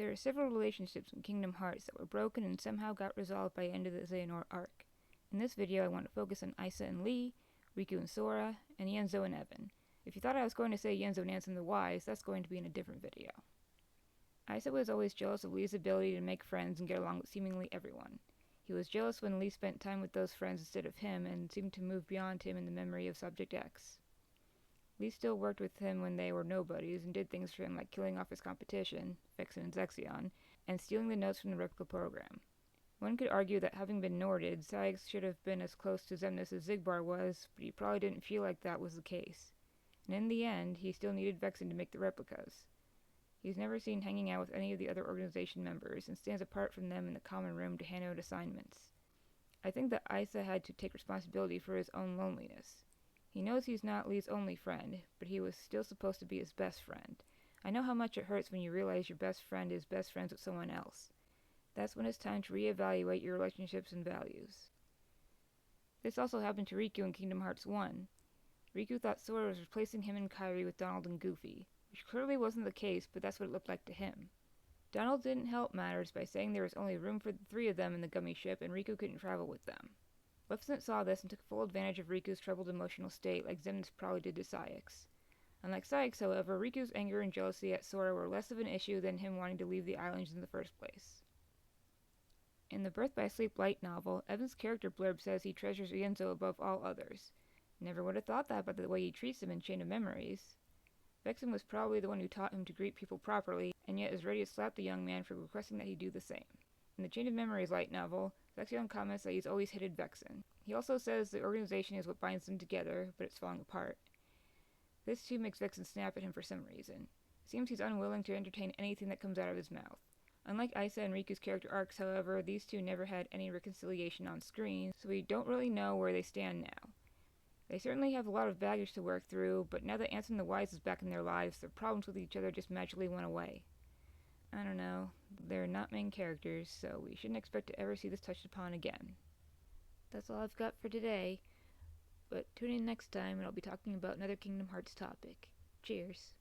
There are several relationships in Kingdom Hearts that were broken and somehow got resolved by the end of the Xehanort arc. In this video, I want to focus on Isa and Lea, Riku and Sora, and Ienzo and Evan. If you thought I was going to say Ienzo and Ansem the Wise, that's going to be in a different video. Isa was always jealous of Lea's ability to make friends and get along with seemingly everyone. He was jealous when Lea spent time with those friends instead of him and seemed to move beyond him in the memory of Subject X. Lea still worked with him when they were nobodies and did things for him like killing off his competition, Vexen and Zexion, and stealing the notes from the replica program. One could argue that having been Norded, Saix should have been as close to Xemnas as Xigbar was, but he probably didn't feel like that was the case. And in the end, he still needed Vexen to make the replicas. He's never seen hanging out with any of the other organization members and stands apart from them in the common room to hand out assignments. I think that Isa had to take responsibility for his own loneliness. He knows he's not Lea's only friend, but he was still supposed to be his best friend. I know how much it hurts when you realize your best friend is best friends with someone else. That's when it's time to reevaluate your relationships and values. This also happened to Riku in Kingdom Hearts 1. Riku thought Sora was replacing him and Kairi with Donald and Goofy, which clearly wasn't the case, but that's what it looked like to him. Donald didn't help matters by saying there was only room for the three of them in the gummy ship and Riku couldn't travel with them. Maleficent saw this and took full advantage of Riku's troubled emotional state like Xemnas probably did to Saix. Unlike Saix, however, Riku's anger and jealousy at Sora were less of an issue than him wanting to leave the islands in the first place. In the Birth by Sleep light novel, Evan's character blurb says he treasures Ienzo above all others. Never would have thought that by the way he treats him in Chain of Memories. Vexen was probably the one who taught him to greet people properly, and yet is ready to slap the young man for requesting that he do the same. In the Chain of Memories light novel, Zexion comments that he's always hated Vexen. He also says the organization is what binds them together, but it's falling apart. This too makes Vexen snap at him for some reason. It seems he's unwilling to entertain anything that comes out of his mouth. Unlike Isa and Riku's character arcs, however, these two never had any reconciliation on screen, so we don't really know where they stand now. They certainly have a lot of baggage to work through, but now that Ansem the Wise is back in their lives, their problems with each other just magically went away. I don't know, they're not main characters, so we shouldn't expect to ever see this touched upon again. That's all I've got for today, but tune in next time and I'll be talking about another Kingdom Hearts topic. Cheers!